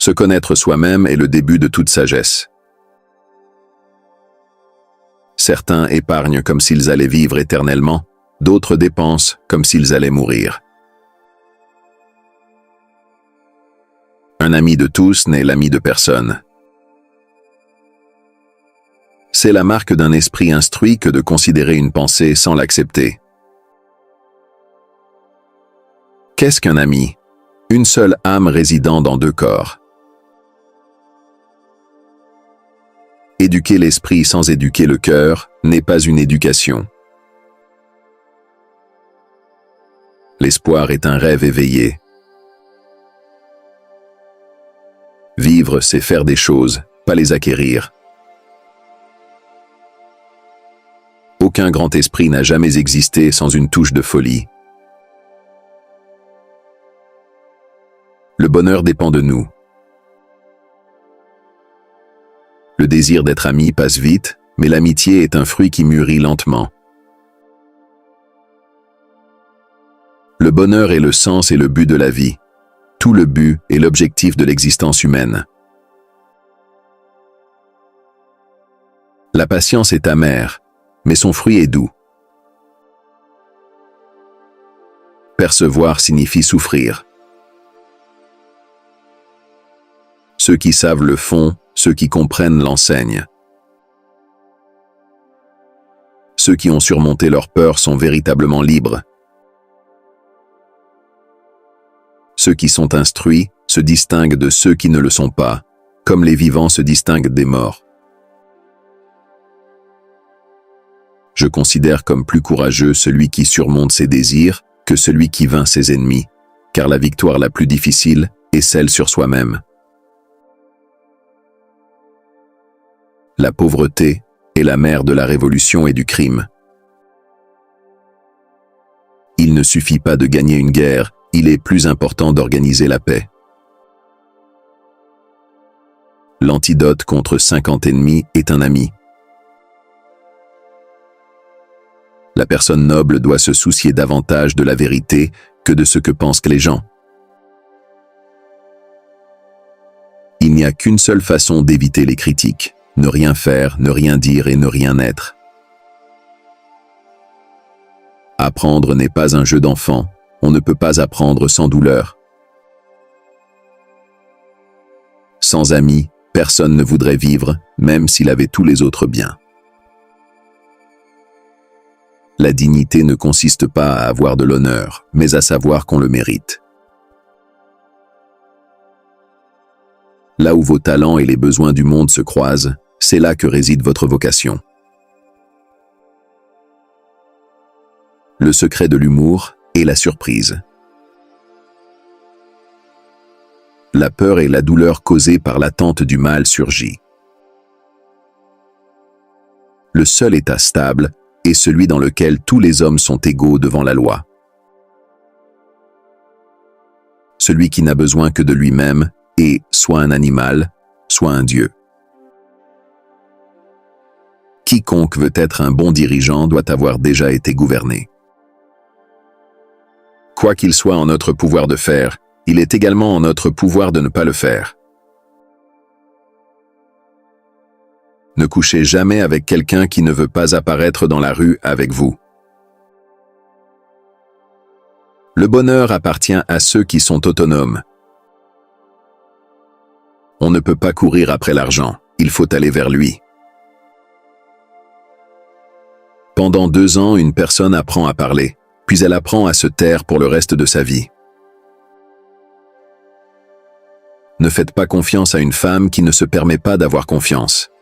Se connaître soi-même est le début de toute sagesse. Certains épargnent comme s'ils allaient vivre éternellement, d'autres dépensent comme s'ils allaient mourir. Un ami de tous n'est l'ami de personne. C'est la marque d'un esprit instruit que de considérer une pensée sans l'accepter. Qu'est-ce qu'un ami? Une seule âme résidant dans deux corps. Éduquer l'esprit sans éduquer le cœur n'est pas une éducation. L'espoir est un rêve éveillé. Vivre, c'est faire des choses, pas les acquérir. Aucun grand esprit n'a jamais existé sans une touche de folie. Le bonheur dépend de nous. Le désir d'être ami passe vite, mais l'amitié est un fruit qui mûrit lentement. Le bonheur est le sens et le but de la vie. Tout le but est l'objectif de l'existence humaine. La patience est amère, mais son fruit est doux. Percevoir signifie souffrir. Ceux qui savent le font, ceux qui comprennent l'enseignent. Ceux qui ont surmonté leur peur sont véritablement libres. Ceux qui sont instruits se distinguent de ceux qui ne le sont pas, comme les vivants se distinguent des morts. Je considère comme plus courageux celui qui surmonte ses désirs que celui qui vainc ses ennemis, car la victoire la plus difficile est celle sur soi-même. La pauvreté est la mère de la révolution et du crime. Il ne suffit pas de gagner une guerre, il est plus important d'organiser la paix. L'antidote contre 50 ennemis est un ami. La personne noble doit se soucier davantage de la vérité que de ce que pensent les gens. Il n'y a qu'une seule façon d'éviter les critiques. Ne rien faire, ne rien dire et ne rien être. Apprendre n'est pas un jeu d'enfant, on ne peut pas apprendre sans douleur. Sans amis, personne ne voudrait vivre, même s'il avait tous les autres biens. La dignité ne consiste pas à avoir de l'honneur, mais à savoir qu'on le mérite. Là où vos talents et les besoins du monde se croisent, c'est là que réside votre vocation. Le secret de l'humour est la surprise. La peur et la douleur causées par l'attente du mal surgit. Le seul état stable est celui dans lequel tous les hommes sont égaux devant la loi. Celui qui n'a besoin que de lui-même est soit un animal, soit un dieu. Quiconque veut être un bon dirigeant doit avoir déjà été gouverné. Quoi qu'il soit en notre pouvoir de faire, il est également en notre pouvoir de ne pas le faire. Ne couchez jamais avec quelqu'un qui ne veut pas apparaître dans la rue avec vous. Le bonheur appartient à ceux qui sont autonomes. On ne peut pas courir après l'argent, il faut aller vers lui. Pendant 2 ans, une personne apprend à parler, puis elle apprend à se taire pour le reste de sa vie. Ne faites pas confiance à une femme qui ne se permet pas d'avoir confiance.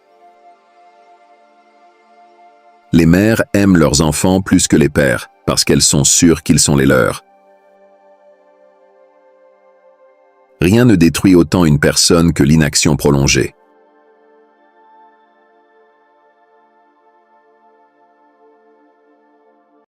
Les mères aiment leurs enfants plus que les pères, parce qu'elles sont sûres qu'ils sont les leurs. Rien ne détruit autant une personne que l'inaction prolongée.